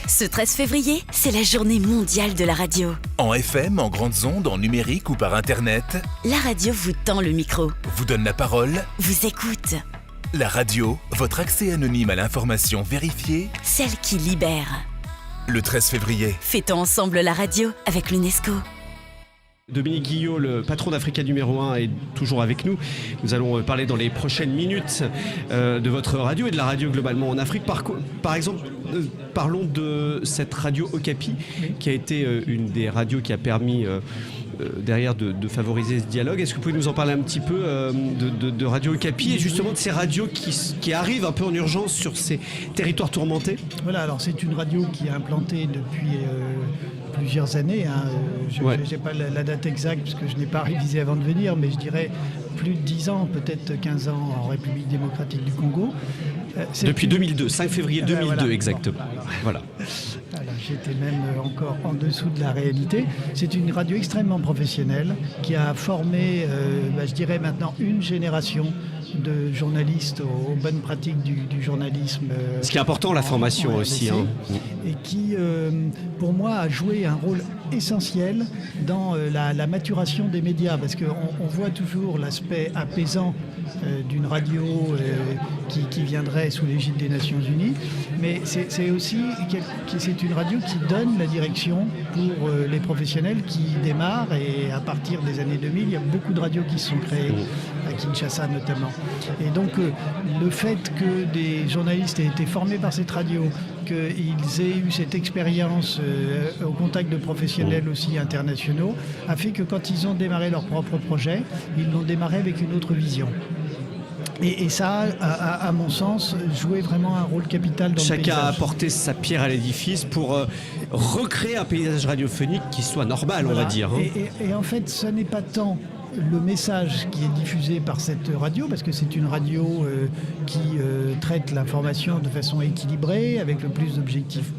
Ce 13 février, c'est la journée mondiale de la radio. En FM, en grandes ondes, en numérique ou par Internet, La radio vous tend le micro, vous donne la parole. vous écoute, La radio, votre accès anonyme à l'information vérifiée. celle qui libère. Le 13 février, Fêtons ensemble la radio avec l'UNESCO. Dominique Guillot, le patron d'Africa numéro 1, est toujours avec nous. Nous allons parler dans les prochaines minutes de votre radio et de la radio globalement en Afrique. Par exemple, parlons de cette radio Okapi, qui a été une des radios qui a permis derrière de favoriser ce dialogue. Est-ce que vous pouvez nous en parler un petit peu de Radio Okapi et justement de ces radios qui arrivent un peu en urgence sur ces territoires tourmentés? Voilà, alors c'est une radio qui est implantée depuis plusieurs années. Je n'ai pas la date exacte parce que je n'ai pas révisé avant de venir, mais je dirais plus de 10 ans, peut-être 15 ans en République démocratique du Congo. Depuis 2002, 5 février 2002 voilà. exactement. Voilà. Voilà, j'étais même encore en dessous de la réalité. C'est une radio extrêmement professionnelle qui a formé, je dirais maintenant, une génération de journalistes aux bonnes pratiques du journalisme. Ce qui est important, la formation aussi. Et qui, pour moi, a joué un rôle essentiel dans la maturation des médias, parce qu'on voit toujours l'aspect apaisant d'une radio qui viendrait sous l'égide des Nations Unies, mais c'est aussi c'est une radio qui donne la direction pour les professionnels qui démarrent, et à partir des années 2000, il y a beaucoup de radios qui se sont créées, à Kinshasa notamment. Et donc le fait que des journalistes aient été formés par cette radio, qu'ils aient eu cette expérience au contact de professionnels aussi internationaux, a fait que quand ils ont démarré leur propre projet, ils l'ont démarré avec une autre vision. Et ça a, à mon sens, joué vraiment un rôle capital dans le paysage. Chacun a apporté sa pierre à l'édifice pour recréer un paysage radiophonique qui soit normal, Voilà. on va dire. Et en fait, ce n'est pas tant le message qui est diffusé par cette radio, parce que c'est une radio qui traite l'information de façon équilibrée, avec le plus d'objectifs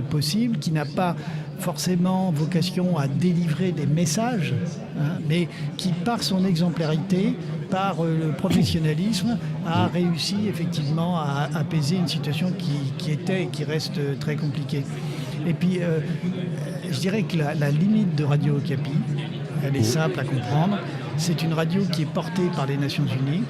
possible, qui n'a pas forcément vocation à délivrer des messages, mais qui, par son exemplarité, par le professionnalisme, a réussi effectivement à apaiser une situation qui était et qui reste très compliquée. Et puis, je dirais que la limite de Radio Okapi, elle est simple à comprendre. C'est une radio qui est portée par les Nations Unies.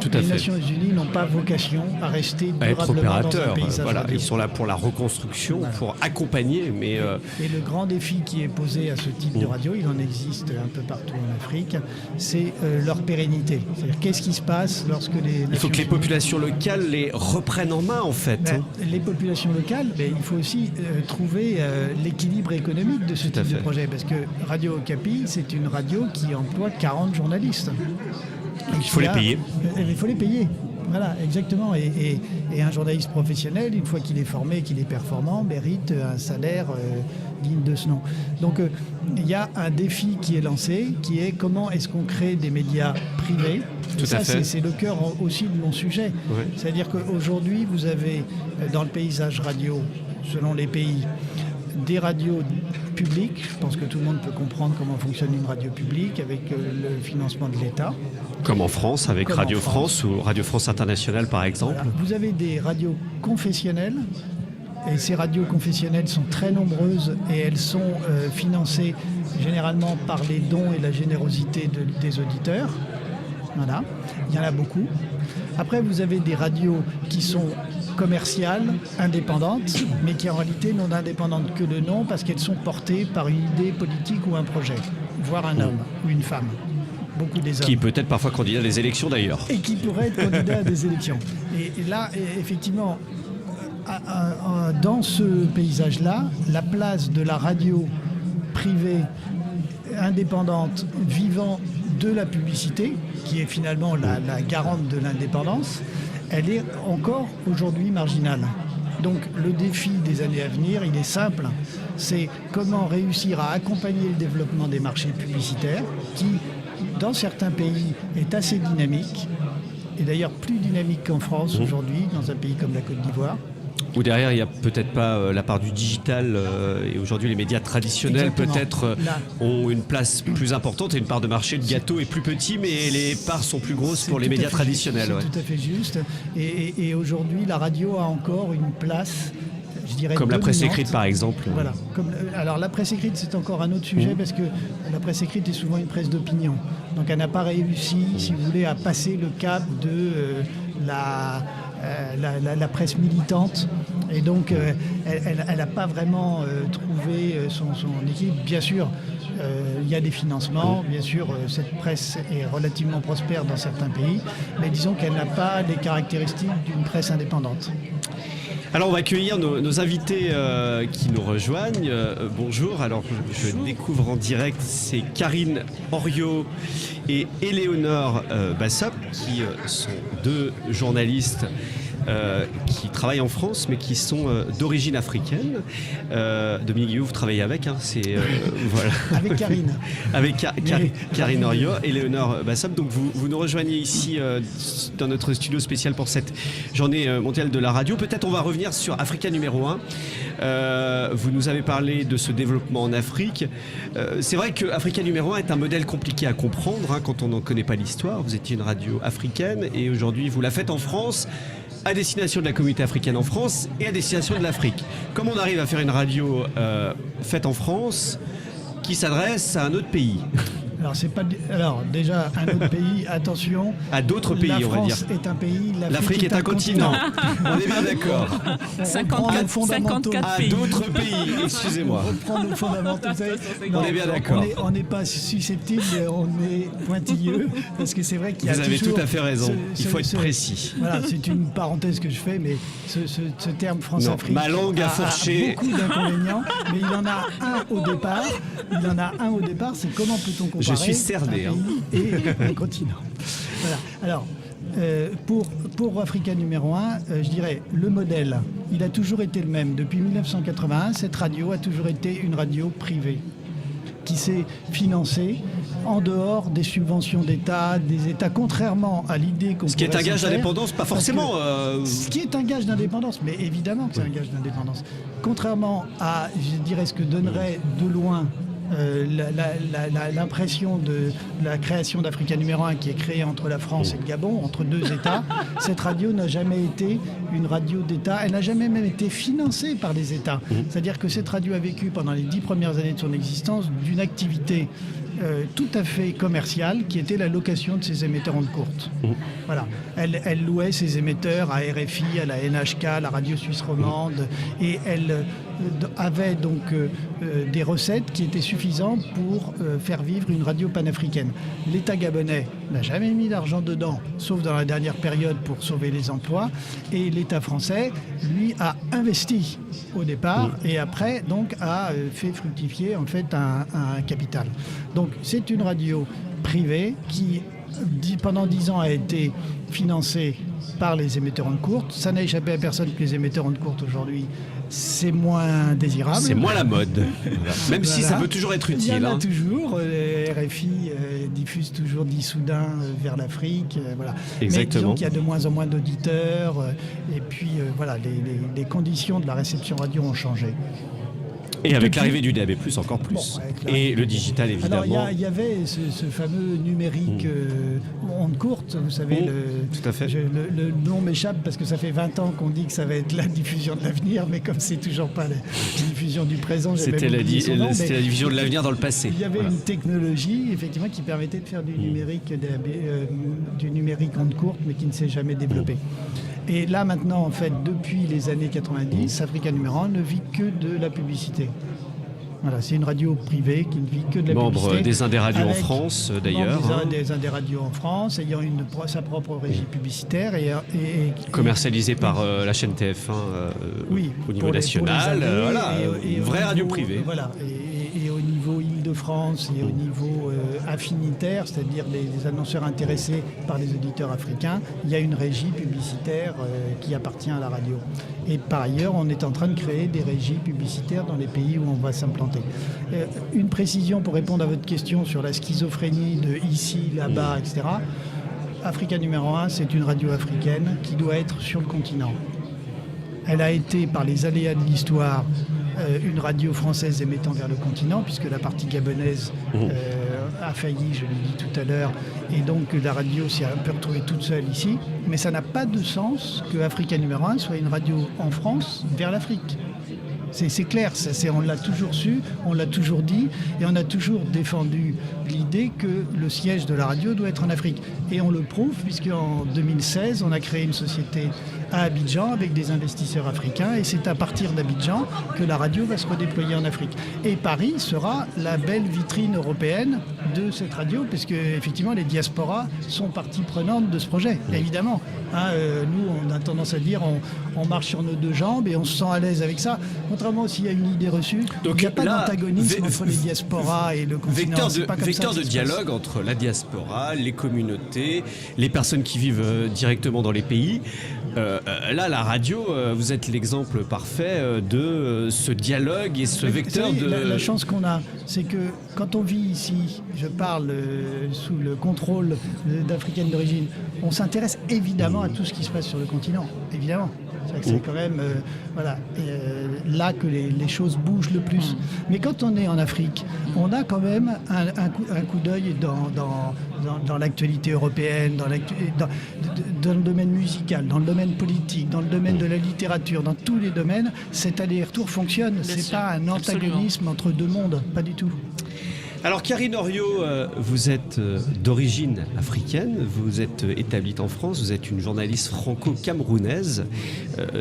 Tout à les fait. Nations Unies n'ont pas vocation à rester À être durablement dans un opérateur, paysage voilà, radio. ils sont là pour la reconstruction, Voilà. pour accompagner, mais Et le grand défi qui est posé à ce type de radio, il en existe un peu partout en Afrique, c'est leur pérennité. C'est-à-dire qu'est-ce qui se passe lorsque les il faut que les Nations populations locales les reprennent en main en fait. Les populations locales, il faut aussi trouver l'équilibre économique de ce Tout à type de fait. projet, parce que Radio Okapi, c'est une radio qui emploie 40 journalistes. Il faut les payer. Il faut les payer. Voilà, exactement. Et un journaliste professionnel, une fois qu'il est formé, qu'il est performant, mérite un salaire digne de ce nom. Donc il y a un défi qui est lancé, qui est comment est-ce qu'on crée des médias privés. Tout à fait. C'est le cœur aussi de mon sujet. Ouais. C'est-à-dire qu'aujourd'hui, vous avez dans le paysage radio, selon les pays, des radios publiques. Je pense que tout le monde peut comprendre comment fonctionne une radio publique avec le financement de l'État. Comme en France, avec Comme en Radio France ou Radio France Internationale par exemple. Voilà. Vous avez des radios confessionnelles, et ces radios confessionnelles sont très nombreuses et elles sont financées généralement par les dons et la générosité des auditeurs. Voilà, il y en a beaucoup. Après, vous avez des radios qui sont commerciales, indépendantes, mais qui en réalité n'ont d'indépendantes que de nom parce qu'elles sont portées par une idée politique ou un projet, voire un homme ou une femme. Beaucoup des hommes. Qui peut être parfois candidat à des élections d'ailleurs. Et qui pourrait être candidat à des élections. Et là, effectivement, dans ce paysage-là, la place de la radio privée, indépendante, vivant de la publicité, qui est finalement la garante de l'indépendance, elle est encore aujourd'hui marginale. Donc le défi des années à venir, il est simple, c'est comment réussir à accompagner le développement des marchés publicitaires, qui, dans certains pays, est assez dynamique, et d'ailleurs plus dynamique qu'en France aujourd'hui, dans un pays comme la Côte d'Ivoire. Ou derrière, il n'y a peut-être pas la part du digital et aujourd'hui les médias traditionnels Exactement. peut-être Là. ont une place plus importante et une part de marché de gâteau est plus petit, mais les parts sont plus grosses pour les médias traditionnels. C'est tout à fait juste. Et aujourd'hui, la radio a encore une place, je je dirais, Comme la presse dominante. écrite, par exemple. Voilà. Alors la presse écrite, c'est encore un autre sujet parce que la presse écrite est souvent une presse d'opinion. Donc elle n'a pas réussi, si vous voulez, à passer le cap de la presse militante. Et donc elle n'a pas vraiment trouvé son équilibre. Bien sûr, il y a des financements. Bien sûr, cette presse est relativement prospère dans certains pays. Mais disons qu'elle n'a pas les caractéristiques d'une presse indépendante. Alors on va accueillir nos invités qui nous rejoignent. Bonjour, alors je découvre en direct, c'est Karine Henriot et Éléonore Bassop qui sont deux journalistes qui travaillent en France mais qui sont d'origine africaine. Dominique Guillot, vous travaillez avec, hein, voilà. Avec Karine. Avec Karine Henriot et Éléonore Bassop. Donc vous nous rejoignez ici dans notre studio spécial pour cette journée mondiale de la radio. Peut-être on va revenir sur Africa numéro 1. Vous nous avez parlé de ce développement en Afrique. C'est vrai que Africa numéro 1 est un modèle compliqué à comprendre hein, quand on n'en connaît pas l'histoire. Vous étiez une radio africaine et aujourd'hui vous la faites en France, à destination de la communauté africaine en France et à destination de l'Afrique. Comment on arrive à faire une radio faite en France qui s'adresse à un autre pays? Alors déjà, un autre pays, attention. À d'autres pays, on va dire. La France est un pays, l'Afrique est un continent. On est bien d'accord. 54 pays. À d'autres pays, excusez-moi. On reprend nos fondamentaux. On est bien d'accord. On n'est pas susceptible, on est pointilleux, parce que c'est vrai qu'il y a Vous avez toujours tout à fait raison. Il faut être précis. Voilà, c'est une parenthèse que je fais, mais ce terme France-Afrique ma langue a fourché. beaucoup d'inconvénients, mais il en a un au départ. C'est comment peut-on comparer je suis cerné, un pays et un continent. Voilà. Alors, pour Africa numéro 1, je dirais le modèle, il a toujours été le même. Depuis 1981, cette radio a toujours été une radio privée qui s'est financée en dehors des subventions d'État, des États, contrairement à l'idée qu'on Ce qui est un gage d'indépendance, pas forcément. Ce qui est un gage d'indépendance, mais évidemment que c'est un gage d'indépendance. Contrairement à, je dirais, ce que donnerait de loin l'impression de la création d'Africa numéro 1 qui est créée entre la France et le Gabon, entre deux États, cette radio n'a jamais été une radio d'État, elle n'a jamais même été financée par les États. C'est-à-dire que cette radio a vécu pendant les 10 premières années de son existence d'une activité tout à fait commerciale qui était la location de ses émetteurs ondes courtes. Voilà. Elle louait ses émetteurs à RFI, à la NHK, à la radio suisse romande, et elle avait donc des recettes qui étaient suffisantes pour faire vivre une radio panafricaine. L'État gabonais n'a jamais mis d'argent dedans, sauf dans la dernière période pour sauver les emplois, et l'État français, lui, a investi au départ et après donc a fait fructifier en fait un capital. Donc c'est une radio privée qui pendant 10 ans a été financée par les émetteurs ondes courtes. Ça n'a échappé à personne que les émetteurs ondes courtes aujourd'hui, c'est moins désirable. C'est moins la mode. Même si ça peut toujours être utile. Il y en a toujours. RFI diffuse toujours d'Issoudun vers l'Afrique. Voilà. Exactement. Mais disons qu'il y a de moins en moins d'auditeurs. Et puis voilà, les conditions de la réception radio ont changé. Et avec l'arrivée du DAB+, encore plus. Et le digital, évidemment. Alors, il y avait ce fameux numérique onde courte, vous savez. Tout à fait. Le nom m'échappe parce que ça fait 20 ans qu'on dit que ça va être la diffusion de l'avenir, mais comme c'est toujours pas la diffusion du présent, c'était la diffusion de l'avenir dans le passé. Il y avait une technologie, effectivement, qui permettait de faire du numérique, du numérique onde courte, mais qui ne s'est jamais développé. Et là, maintenant, en fait, depuis les années 90, Africa numéro 1 ne vit que de la publicité. Voilà, c'est une radio privée qui ne vit que de la publicité. Membre des Indés Radios en France, d'ailleurs. Des Indés Radios en France, ayant sa propre régie publicitaire. Et commercialisée par la chaîne TF1 au niveau national. Une vraie radio privée. Voilà, et au niveau Île-de-France et au niveau affinitaire, c'est-à-dire les annonceurs intéressés par les auditeurs africains, il y a une régie publicitaire qui appartient à la radio. Et par ailleurs, on est en train de créer des régies publicitaires dans les pays où on va s'implanter. Une précision pour répondre à votre question sur la schizophrénie de ici, là-bas, etc. Africa numéro 1, c'est une radio africaine qui doit être sur le continent. Elle a été, par les aléas de l'histoire, une radio française émettant vers le continent, puisque la partie gabonaise a failli, je l'ai dit tout à l'heure, et donc la radio s'est un peu retrouvée toute seule ici. Mais ça n'a pas de sens que Africa numéro 1 soit une radio en France vers l'Afrique. C'est clair, on l'a toujours su, on l'a toujours dit, et on a toujours défendu l'idée que le siège de la radio doit être en Afrique. Et on le prouve, puisqu'en 2016, on a créé une société à Abidjan avec des investisseurs africains, et c'est à partir d'Abidjan que la radio va se redéployer en Afrique. Et Paris sera la belle vitrine européenne de cette radio, parce que effectivement les diasporas sont partie prenante de ce projet, évidemment. Nous, on a tendance à dire on marche sur nos deux jambes et on se sent à l'aise avec ça. Contrairement s'il y a une idée reçue, il n'y a pas d'antagonisme entre les diasporas et le continent. Vecteur de dialogue entre la diaspora, les communautés, les personnes qui vivent directement dans les pays. Là, la radio, vous êtes l'exemple parfait de ce dialogue et ce vecteur de... La chance qu'on a, c'est que quand on vit ici, je parle sous le contrôle d'Africaines d'origine, on s'intéresse évidemment à tout ce qui se passe sur le continent, évidemment. C'est quand même là que les choses bougent le plus. Mais quand on est en Afrique, on a quand même un coup d'œil dans l'actualité européenne, dans le domaine musical, dans le domaine politique, dans le domaine de la littérature, dans tous les domaines. Cet aller-retour fonctionne. C'est pas un antagonisme entre deux mondes, pas du tout. Alors Karine Oriot, vous êtes d'origine africaine, vous êtes établie en France, vous êtes une journaliste franco-camerounaise,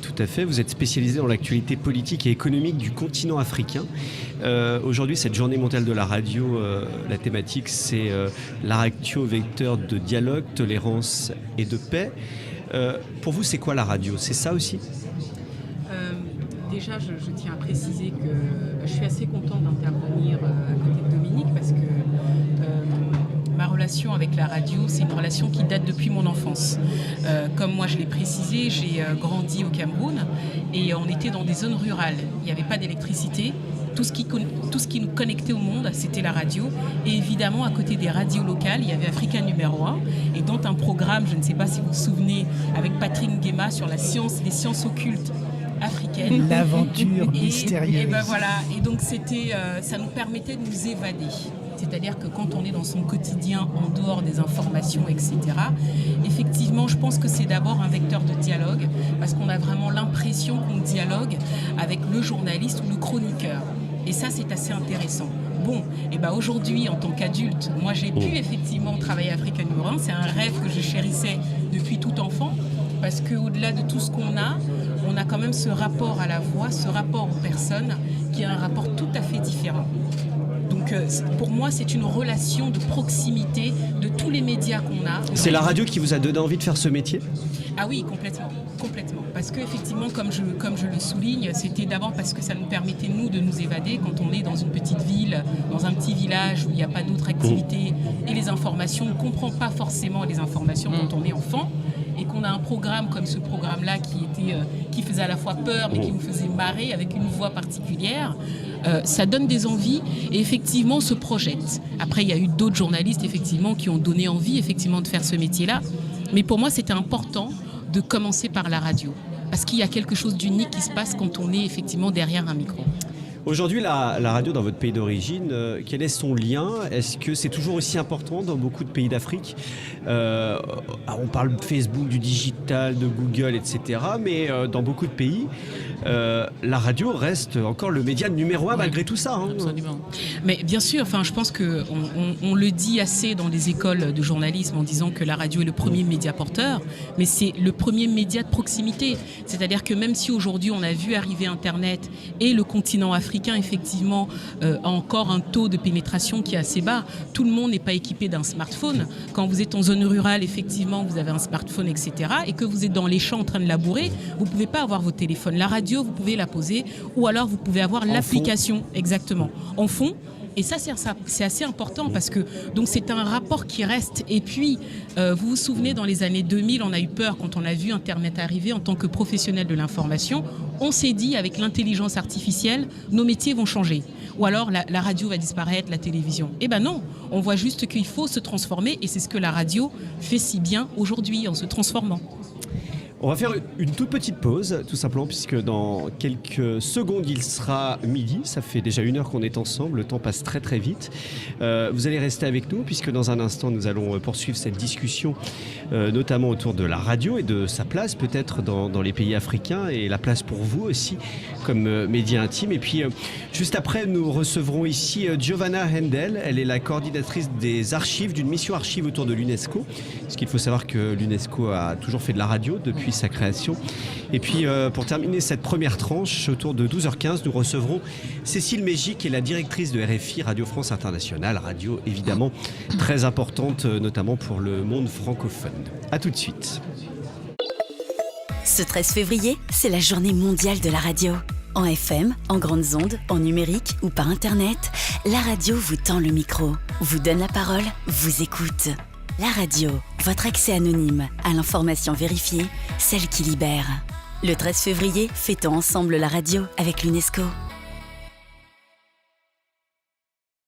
tout à fait, vous êtes spécialisée dans l'actualité politique et économique du continent africain. Aujourd'hui, cette journée mondiale de la radio, la thématique c'est la radio vecteur de dialogue, tolérance et de paix. Pour vous, c'est quoi la radio? C'est ça aussi? Déjà, je tiens à préciser que je suis assez contente d'intervenir à côté de Dominique parce que ma relation avec la radio, c'est une relation qui date depuis mon enfance. Comme moi je l'ai précisé, j'ai grandi au Cameroun et on était dans des zones rurales. Il n'y avait pas d'électricité. Tout ce qui nous connectait au monde, c'était la radio. Et évidemment, à côté des radios locales, il y avait Africa numéro 1 et dont un programme, je ne sais pas si vous vous souvenez, avec Patrick Nguema sur les sciences occultes africaine. L'aventure mystérieuse. Et ben voilà. Et donc ça nous permettait de nous évader. C'est-à-dire que quand on est dans son quotidien, en dehors des informations, etc., effectivement, je pense que c'est d'abord un vecteur de dialogue, parce qu'on a vraiment l'impression qu'on dialogue avec le journaliste ou le chroniqueur. Et ça, c'est assez intéressant. Bon, et ben aujourd'hui, en tant qu'adulte, moi j'ai pu effectivement travailler à Africa numéro 1. C'est un rêve que je chérissais depuis tout enfant, parce qu'au-delà de tout ce qu'on a, on a quand même ce rapport à la voix, ce rapport aux personnes, qui est un rapport tout à fait différent. Donc pour moi, c'est une relation de proximité de tous les médias qu'on a. C'est la radio qui vous a donné envie de faire ce métier ? Ah oui, complètement. Parce qu'effectivement, comme je le souligne, c'était d'abord parce que ça nous permettait, nous, de nous évader quand on est dans une petite ville, dans un petit village où il n'y a pas d'autres activités et les informations, on ne comprend pas forcément les informations quand on est enfant. Et qu'on a un programme comme ce programme-là qui faisait à la fois peur mais qui nous faisait marrer avec une voix particulière, ça donne des envies et effectivement on se projette. Après il y a eu d'autres journalistes effectivement qui ont donné envie effectivement de faire ce métier-là, mais pour moi c'était important de commencer par la radio parce qu'il y a quelque chose d'unique qui se passe quand on est effectivement derrière un micro. Aujourd'hui, la radio dans votre pays d'origine, quel est son lien ? Est-ce que c'est toujours aussi important dans beaucoup de pays d'Afrique ? On parle de Facebook, du digital, de Google, etc. Mais dans beaucoup de pays, la radio reste encore le média numéro 1 malgré tout ça. Hein. Absolument. Mais bien sûr, je pense qu'on le dit assez dans les écoles de journalisme en disant que la radio est le premier média porteur, mais c'est le premier média de proximité. C'est-à-dire que même si aujourd'hui on a vu arriver Internet et le continent africain, effectivement, a encore un taux de pénétration qui est assez bas. Tout le monde n'est pas équipé d'un smartphone. Quand vous êtes en zone rurale, effectivement, vous avez un smartphone, etc. Et que vous êtes dans les champs en train de labourer, vous ne pouvez pas avoir votre téléphone. La radio, vous pouvez la poser ou alors vous pouvez avoir l'application, exactement, en fond. Et ça, c'est assez important parce que donc c'est un rapport qui reste. Et puis, vous vous souvenez, dans les années 2000, on a eu peur quand on a vu Internet arriver en tant que professionnel de l'information. On s'est dit, avec l'intelligence artificielle, nos métiers vont changer. Ou alors, la radio va disparaître, la télévision. Eh ben non, on voit juste qu'il faut se transformer et c'est ce que la radio fait si bien aujourd'hui en se transformant. On va faire une toute petite pause, tout simplement, puisque dans quelques secondes, il sera midi. Ça fait déjà 1 heure qu'on est ensemble, le temps passe très très vite. Vous allez rester avec nous, puisque dans un instant, nous allons poursuivre cette discussion, notamment autour de la radio et de sa place peut-être dans les pays africains, et la place pour vous aussi, comme média intime. Et puis, juste après, nous recevrons ici Giovanna Hendel. Elle est la coordinatrice des archives, d'une mission archive autour de l'UNESCO. Parce qu'il faut savoir que l'UNESCO a toujours fait de la radio depuis sa création. Et puis pour terminer cette première tranche, autour de 12h15, nous recevrons Cécile Mégy, qui est la directrice de RFI, Radio France Internationale, radio évidemment très importante, notamment pour le monde francophone. A tout de suite. Ce 13 février, c'est la journée mondiale de la radio. En FM, en grandes ondes, en numérique ou par Internet, la radio vous tend le micro, vous donne la parole, vous écoute. La radio, votre accès anonyme à l'information vérifiée, celle qui libère. Le 13 février, fêtons ensemble la radio avec l'UNESCO.